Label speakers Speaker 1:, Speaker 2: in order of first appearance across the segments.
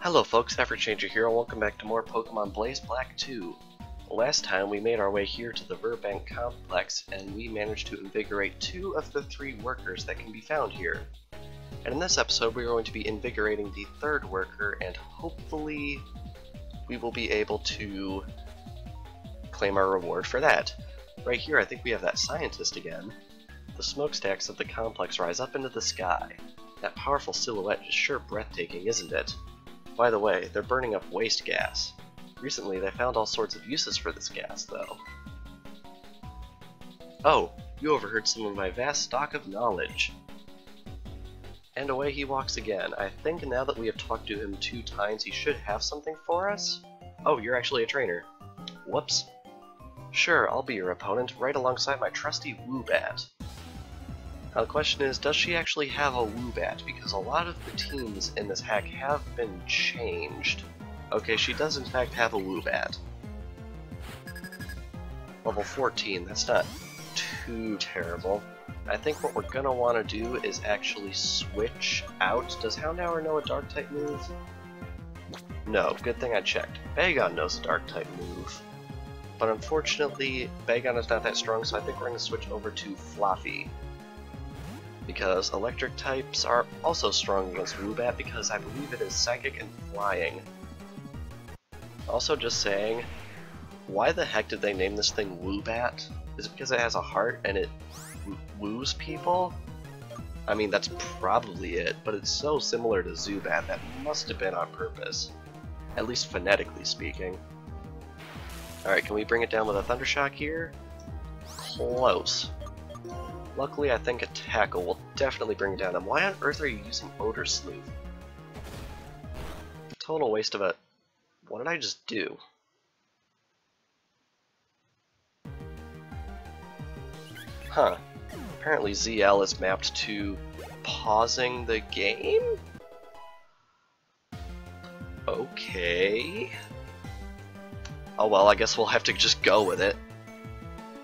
Speaker 1: Hello folks, Changer here, and welcome back to more Pokemon Blaze Black 2. Last time we made our way here to the Virbank Complex, and we managed to invigorate 2 of the 3 workers that can be found here. And in this episode we are going to be invigorating the 3rd worker, and hopefully we will be able to claim our reward for that. Right here I think we have that scientist again. The smokestacks of the complex rise up into the sky. That powerful silhouette is sure breathtaking, isn't it? By the way, they're burning up waste gas. Recently they found all sorts of uses for this gas, though. Oh, you overheard some of my vast stock of knowledge. And away he walks again. I think now that we have talked to him 2 times, he should have something for us? Oh, you're actually a trainer. Whoops. Sure, I'll be your opponent, right alongside my trusty Woobat. Now the question is, does she actually have a Woobat? Because a lot of the teams in this hack have been changed. Okay, she does in fact have a Woobat. Level 14, that's not too terrible. I think what we're gonna want to do is actually switch out. Does Houndour know a Dark-type move? No, good thing I checked. Bagon knows a Dark-type move. But unfortunately, Bagon is not that strong, so I think we're gonna switch over to Fluffy. Because electric types are also strong against Woobat because I believe it is psychic and flying. Also just saying, why the heck did they name this thing Woobat? Is it because it has a heart and it woos people? I mean, that's probably it, but it's so similar to Zubat that must have been on purpose. At least phonetically speaking. Alright, can we bring it down with a Thundershock here? Close. Luckily, I think a tackle will definitely bring it down. And why on earth are you using Odor Sleuth? Total waste of a... What did I just do? Huh. Apparently ZL is mapped to pausing the game? Okay. Oh well, I guess we'll have to just go with it.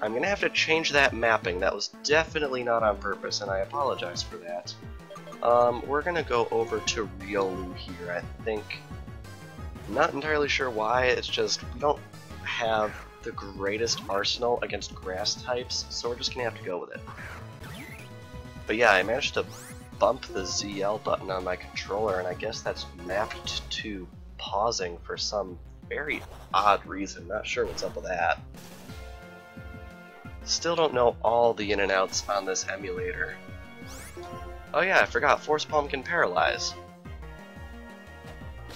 Speaker 1: I'm gonna have to change that mapping. That was definitely not on purpose, and I apologize for that. We're gonna go over to Riolu here, I think. Not entirely sure why, it's just we don't have the greatest arsenal against grass types, so we're just gonna have to go with it. But yeah, I managed to bump the ZL button on my controller, and I guess that's mapped to pausing for some very odd reason. Not sure what's up with that. Still don't know all the in and outs on this emulator. Oh yeah, I forgot, Force Palm can paralyze.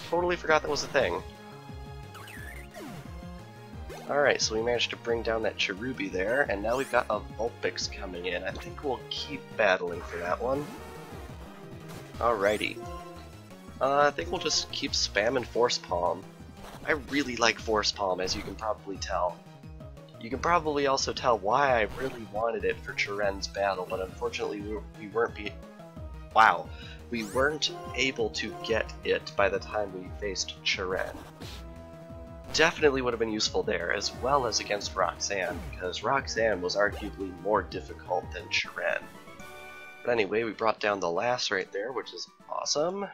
Speaker 1: Totally forgot that was a thing. Alright, so we managed to bring down that Cherubi there, and now we've got a Vulpix coming in. I think we'll keep battling for that one. Alrighty. I think we'll just keep spamming Force Palm. I really like Force Palm, as you can probably tell. You can probably also tell why I really wanted it for Chiren's battle, but unfortunately we weren't able to get it by the time we faced Chiren. Definitely would have been useful there, as well as against Roxanne, because Roxanne was arguably more difficult than Chiren. But anyway, we brought down the Lass right there, which is awesome.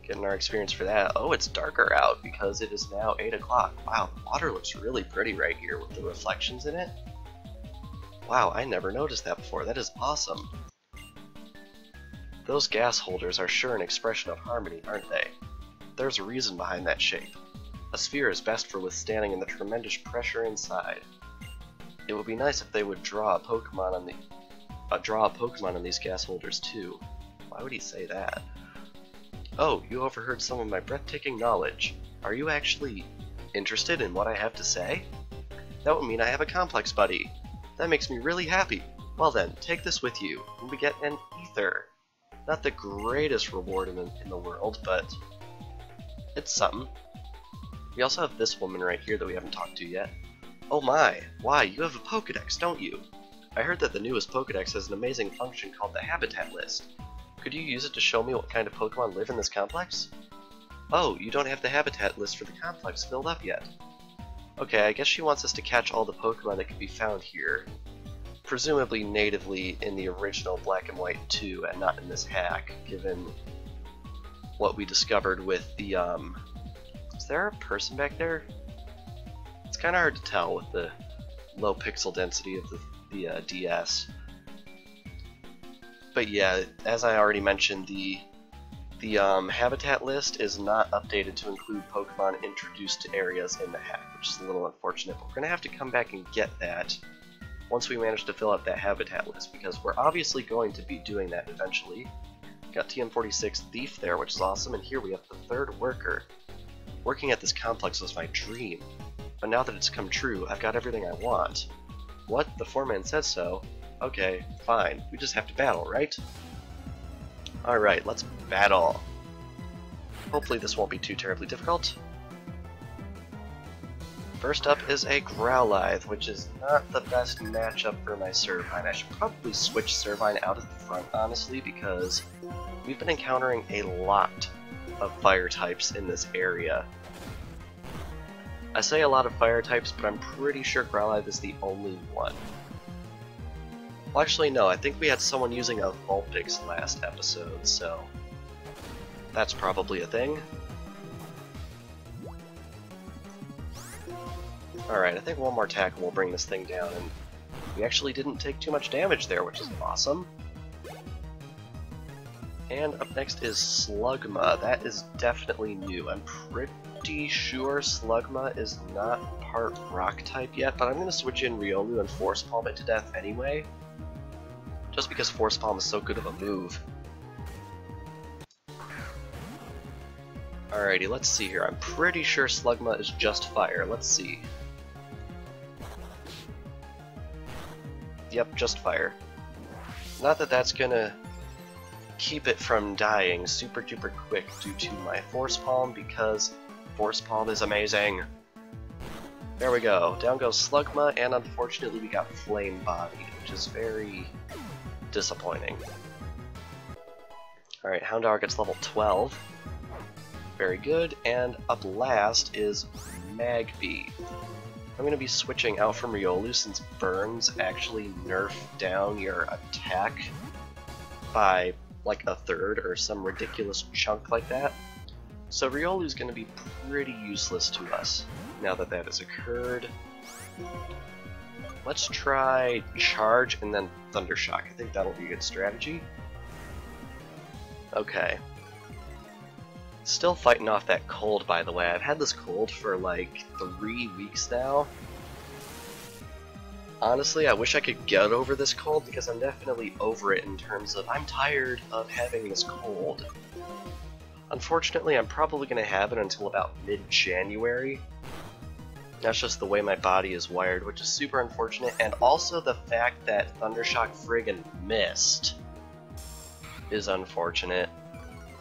Speaker 1: Getting our experience for that. Oh, it's darker out because it is now 8 o'clock. Wow, the water looks really pretty right here with the reflections in it. Wow, I never noticed that before. That is awesome. Those gas holders are sure an expression of harmony, aren't they? There's a reason behind that shape. A sphere is best for withstanding in the tremendous pressure inside. It would be nice if they would draw a Pokemon on these gas holders too. Why would he say that? Oh, you overheard some of my breathtaking knowledge. Are you actually interested in what I have to say? That would mean I have a complex buddy. That makes me really happy. Well then, take this with you, and we get an ether. Not the greatest reward in the world, but it's something. We also have this woman right here that we haven't talked to yet. Oh my, why, you have a Pokédex, don't you? I heard that the newest Pokédex has an amazing function called the Habitat List. Could you use it to show me what kind of Pokemon live in this complex? Oh, you don't have the habitat list for the complex filled up yet. Okay, I guess she wants us to catch all the Pokemon that can be found here. presumably natively in the original Black and White 2 and not in this hack, given what we discovered with the, is there a person back there? It's kind of hard to tell with the low pixel density of the DS. But yeah, as I already mentioned, the habitat list is not updated to include Pokemon introduced to areas in the hack, which is a little unfortunate, but we're going to have to come back and get that once we manage to fill out that habitat list, because we're obviously going to be doing that eventually. Got TM46 Thief there, which is awesome, and here we have the third worker. Working at this complex was my dream, but now that it's come true, I've got everything I want. What? The foreman says so? Okay, fine. We just have to battle, right? Alright, let's battle. Hopefully this won't be too terribly difficult. First up is a Growlithe, which is not the best matchup for my Servine. I should probably switch Servine out at the front, honestly, because we've been encountering a lot of fire types in this area. I say a lot of fire types, but I'm pretty sure Growlithe is the only one. Well, actually, no, I think we had someone using a Vulpix last episode, so that's probably a thing. Alright, I think one more tackle will bring this thing down, and we actually didn't take too much damage there, which is awesome. And up next is Slugma. That is definitely new. I'm pretty sure Slugma is not part rock type yet, but I'm going to switch in Riolu and Force Palm it to death anyway, just because Force Palm is so good of a move. Alrighty, let's see here. I'm pretty sure Slugma is just fire. Let's see. Yep, just fire. Not that that's gonna keep it from dying super duper quick due to my Force Palm, because Force Palm is amazing. There we go. Down goes Slugma, and unfortunately we got Flame Body, which is very disappointing. Alright, Houndour gets level 12. Very good, and up last is Magby. I'm going to be switching out from Riolu since Burns actually nerf down your attack by like a third or some ridiculous chunk like that. So Riolu's going to be pretty useless to us now that that has occurred. Let's try Charge and then Thundershock. I think that'll be a good strategy. Okay. Still fighting off that cold, by the way. I've had this cold for like 3 weeks now. Honestly, I wish I could get over this cold, because I'm definitely over it in terms of I'm tired of having this cold. Unfortunately, I'm probably going to have it until about mid-January. That's just the way my body is wired, which is super unfortunate, and also the fact that Thundershock friggin' missed is unfortunate.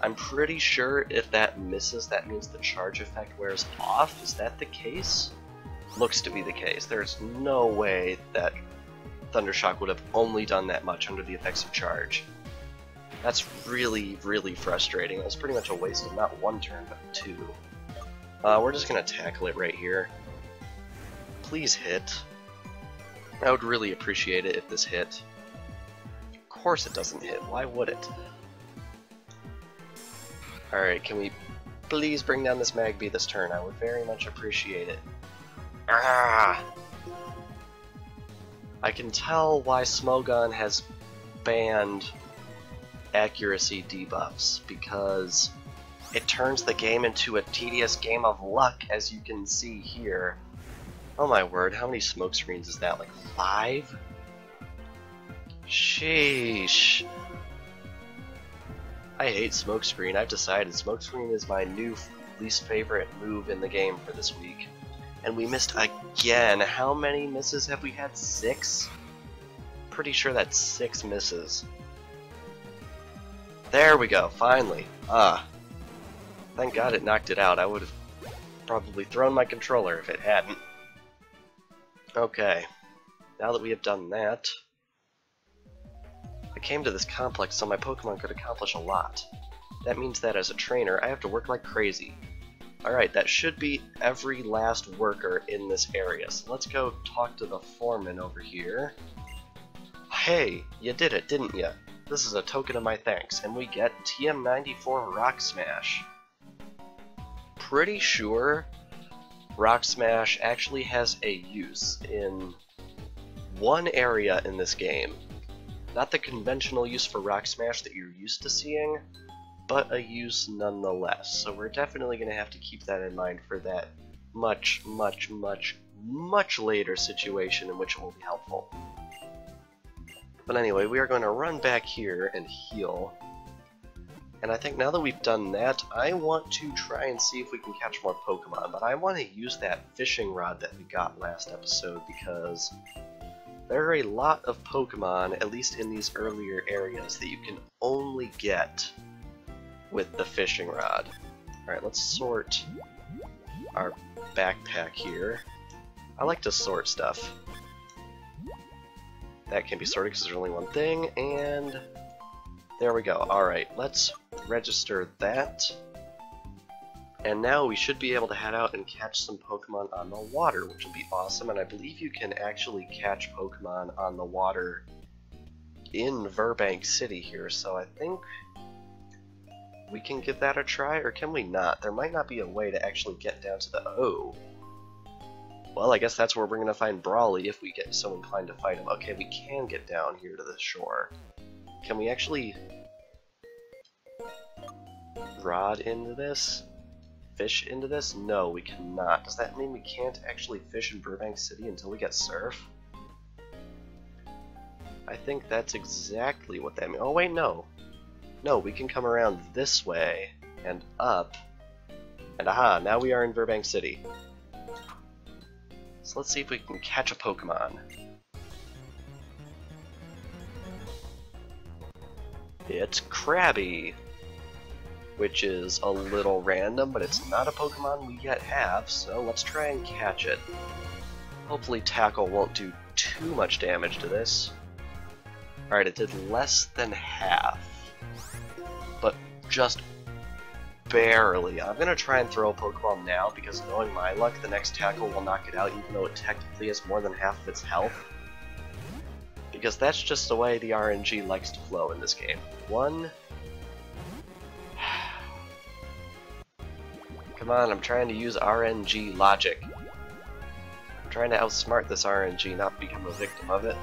Speaker 1: I'm pretty sure if that misses, that means the charge effect wears off. Is that the case? Looks to be the case. There's no way that Thundershock would have only done that much under the effects of charge. That's really, really frustrating. That was pretty much a waste of not one turn, but two. We're just gonna tackle it right here. Please hit. I would really appreciate it if this hit. Of course it doesn't hit. Why would it? Alright, can we please bring down this Magby this turn? I would very much appreciate it. Ah! I can tell why Smogon has banned accuracy debuffs, because it turns the game into a tedious game of luck, as you can see here. Oh my word, how many smoke screens is that? Like 5? Sheesh. I hate smokescreen. I've decided smokescreen is my new least favorite move in the game for this week. And we missed again. How many misses have we had? 6? Pretty sure that's 6 misses. There we go, finally. Thank God it knocked it out. I would have probably thrown my controller if it hadn't. Okay, now that we have done that, I came to this complex so my Pokemon could accomplish a lot. That means that as a trainer, I have to work like crazy. Alright, that should be every last worker in this area, so let's go talk to the foreman over here. Hey, you did it, didn't you? This is a token of my thanks, and we get TM94 Rock Smash. Pretty sure Rock Smash actually has a use in one area in this game. Not the conventional use for Rock Smash that you're used to seeing, but a use nonetheless. So we're definitely going to have to keep that in mind for that much later situation in which it will be helpful. But anyway, we are going to run back here and heal. And I think now that we've done that, I want to try and see if we can catch more Pokemon. But I want to use that fishing rod that we got last episode because there are a lot of Pokemon, at least in these earlier areas, that you can only get with the fishing rod. Alright, let's sort our backpack here. I like to sort stuff. That can be sorted because there's only one thing, and there we go. Alright, let's register that. And now we should be able to head out and catch some Pokemon on the water, which will be awesome. And I believe you can actually catch Pokemon on the water in Virbank City here, so I think we can give that a try, or can we not? There might not be a way to actually get down to the O. Well, I guess that's where we're going to find Brawly if we get so inclined to fight him. Okay, we can get down here to the shore. Can we actually rod into this? Fish into this? No, we cannot. Does that mean we can't actually fish in Virbank City until we get Surf? I think that's exactly what that means. Oh wait, no. No, we can come around this way and up. And aha, now we are in Virbank City. So let's see if we can catch a Pokemon. It's Krabby, which is a little random, but it's not a Pokemon we yet have, so let's try and catch it. Hopefully Tackle won't do too much damage to this. Alright, it did less than half, but just barely. I'm going to try and throw a Pokeball now, because knowing my luck, the next Tackle will knock it out, even though it technically has more than half of its health. Because that's just the way the RNG likes to flow in this game. One. Come on, I'm trying to use RNG logic. I'm trying to outsmart this RNG, not become a victim of it.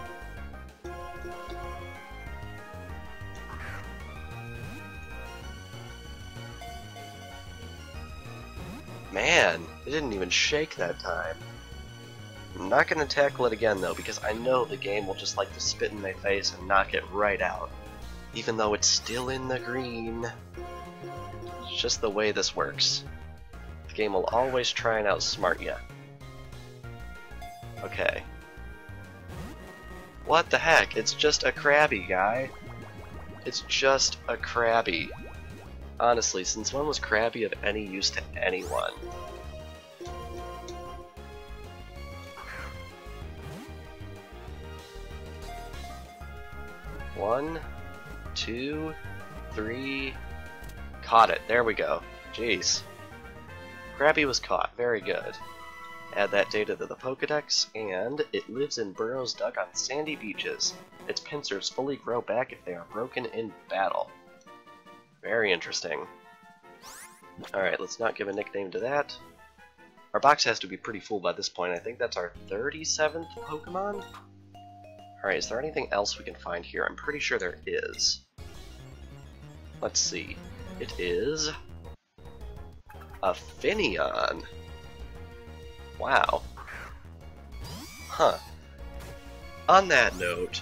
Speaker 1: Man, it didn't even shake that time. I'm not going to tackle it again though, because I know the game will just like to spit in my face and knock it right out. Even though it's still in the green. It's just the way this works. The game will always try and outsmart you. Okay. What the heck? It's just a Krabby, guy. It's just a Krabby. Honestly, since when was Krabby of any use to anyone? One, two, three. Caught it. There we go. Jeez. Krabby was caught. Very good. Add that data to the Pokedex, and it lives in burrows dug on sandy beaches. Its pincers fully grow back if they are broken in battle. Very interesting. Alright, let's not give a nickname to that. Our box has to be pretty full by this point. I think that's our 37th Pokemon? Alright, is there anything else we can find here? I'm pretty sure there is. Let's see. It is a Finneon. Wow. Huh. On that note,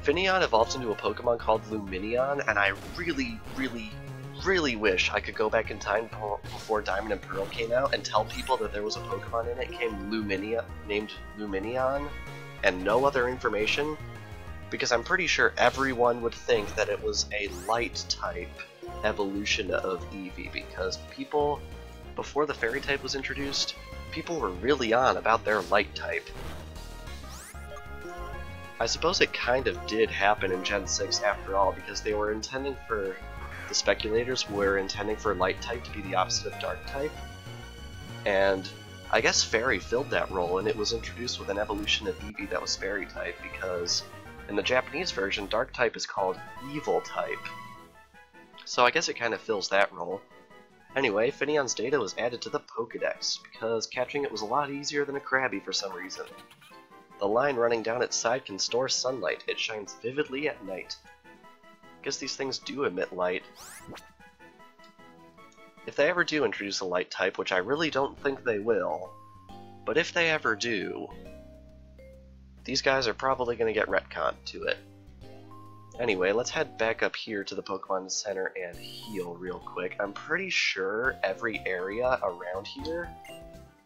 Speaker 1: Finneon evolved into a Pokemon called Lumineon, and I really wish I could go back in time before Diamond and Pearl came out and tell people that there was a Pokemon in it named Lumineon, and no other information, because I'm pretty sure everyone would think that it was a light-type evolution of Eevee, because people, before the Fairy type was introduced, people were really on about their light type. I suppose it kind of did happen in Gen 6 after all, because they were intending for, the speculators were intending for light type to be the opposite of dark type, and I guess Fairy filled that role, and it was introduced with an evolution of Eevee that was Fairy type, because In the Japanese version, Dark type is called Evil type. So I guess it kind of fills that role. Anyway, Finneon's data was added to the Pokédex, because catching it was a lot easier than a Krabby for some reason. The line running down its side can store sunlight. It shines vividly at night. I guess these things do emit light. If they ever do introduce a light type, which I really don't think they will, but if they ever do, these guys are probably going to get retconned to it. Anyway, let's head back up here to the Pokemon Center and heal real quick. I'm pretty sure every area around here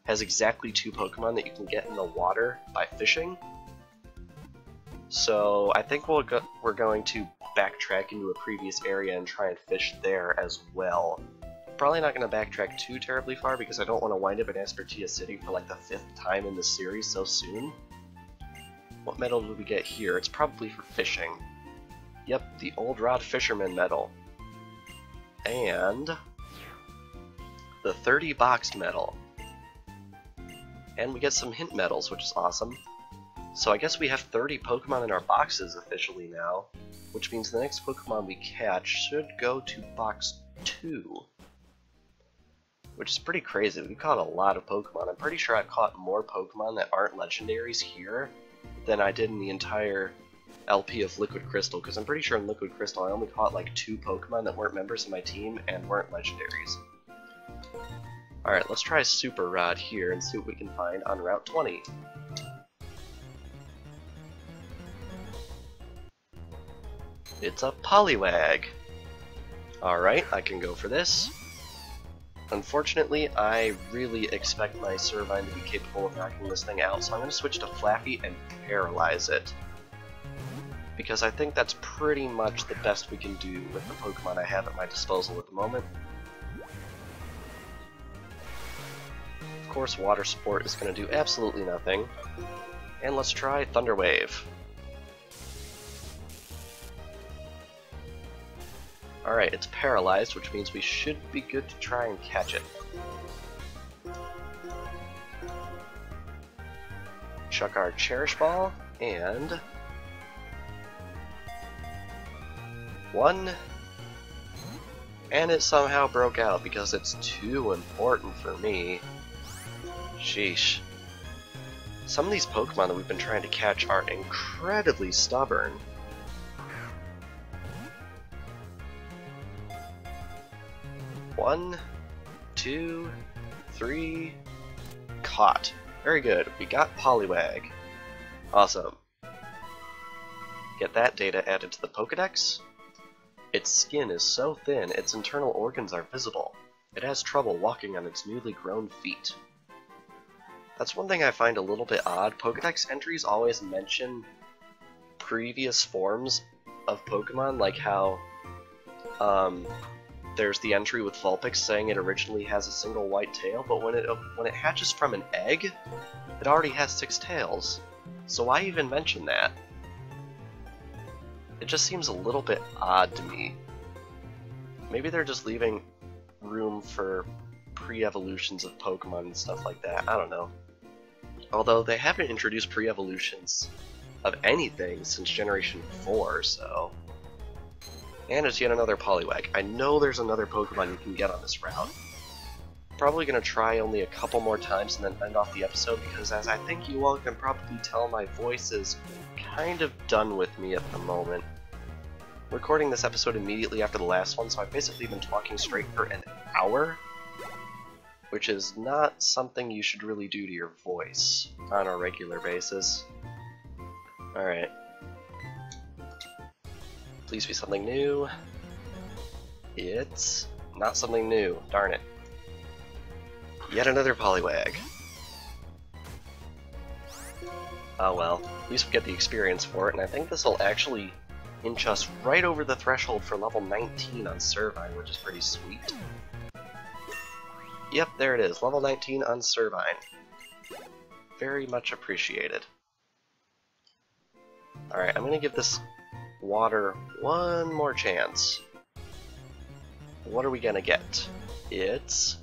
Speaker 1: has exactly 2 Pokemon that you can get in the water by fishing. So I think we're going to backtrack into a previous area and try and fish there as well. Probably not going to backtrack too terribly far because I don't want to wind up in Aspertia City for like the 5th time in the series so soon. What medal did we get here? It's probably for fishing. Yep, the Old Rod Fisherman medal. And the 30 boxed medal. And we get some hint medals, which is awesome. So I guess we have 30 Pokemon in our boxes officially now, which means the next Pokemon we catch should go to box 2. Which is pretty crazy. We caught a lot of Pokemon. I'm pretty sure I've caught more Pokemon that aren't legendaries here than I did in the entire LP of Liquid Crystal, because I'm pretty sure in Liquid Crystal I only caught like 2 Pokemon that weren't members of my team and weren't legendaries. Alright, let's try Super Rod here and see what we can find on Route 20. It's a Poliwag! Alright, I can go for this. Unfortunately, I really expect my Servine to be capable of knocking this thing out, so I'm going to switch to Flappy and paralyze it. Because I think that's pretty much the best we can do with the Pokemon I have at my disposal at the moment. Of course, Water Sport is going to do absolutely nothing. And let's try Thunder Wave. Alright, it's paralyzed, which means we should be good to try and catch it. Chuck our Cherish Ball, and 1, and it somehow broke out because it's too important for me. Sheesh. Some of these Pokemon that we've been trying to catch are incredibly stubborn. One, 2, 3, caught. Very good. We got Poliwag. Awesome. Get that data added to the Pokédex. Its skin is so thin, its internal organs are visible. It has trouble walking on its newly grown feet. That's one thing I find a little bit odd. Pokédex entries always mention previous forms of Pokemon, like how there's the entry with Vulpix saying it originally has a single white tail, but when it hatches from an egg, it already has 6 tails. So why even mention that? It just seems a little bit odd to me. Maybe they're just leaving room for pre-evolutions of Pokemon and stuff like that. I don't know. Although they haven't introduced pre-evolutions of anything since Generation 4, so... And it's yet another Poliwag. I know there's another Pokemon you can get on this route. Probably going to try only a couple more times and then end off the episode, because as I think you all can probably tell, my voice is kind of done with me at the moment. Recording this episode immediately after the last one, so I've basically been talking straight for an hour, which is not something you should really do to your voice on a regular basis. Alright. Please be something new. It's not something new. Darn it. Yet another Poliwag. Oh well, at least we get the experience for it, and I think this will actually inch us right over the threshold for level 19 on Servine, which is pretty sweet. Yep, there it is, level 19 on Servine. Very much appreciated. Alright, I'm gonna give this water one more chance. What are we gonna get? It's...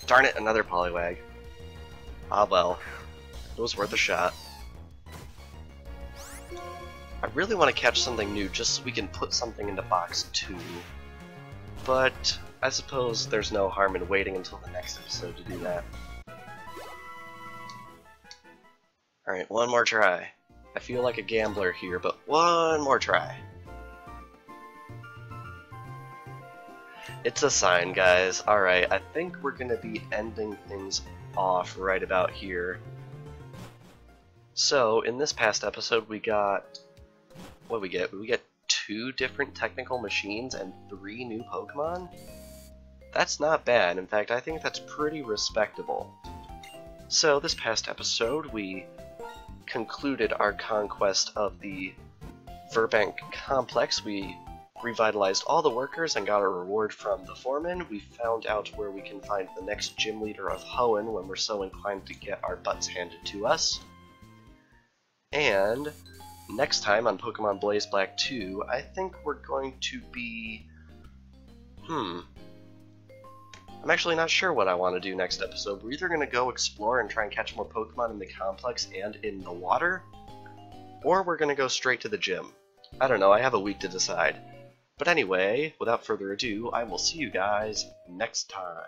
Speaker 1: Darn it, another Poliwag. Ah well, it was worth a shot. I really want to catch something new just so we can put something into box 2. But I suppose there's no harm in waiting until the next episode to do that. Alright, one more try. I feel like a gambler here, but one more try. It's a sign, guys. Alright, I think we're gonna be ending things off right about here. So, in this past episode we got... what did we get? We get 2 different technical machines and 3 new Pokemon? That's not bad. In fact, I think that's pretty respectable. So, this past episode we concluded our conquest of the Virbank Complex. We revitalized all the workers and got a reward from the foreman. We found out where we can find the next gym leader of Hoenn when we're so inclined to get our butts handed to us. And next time on Pokemon Blaze Black 2, I think we're going to be... I'm actually not sure what I want to do next episode. We're either going to go explore and try and catch more Pokemon in the complex and in the water, or we're going to go straight to the gym. I don't know, I have a week to decide. But anyway, without further ado, I will see you guys next time.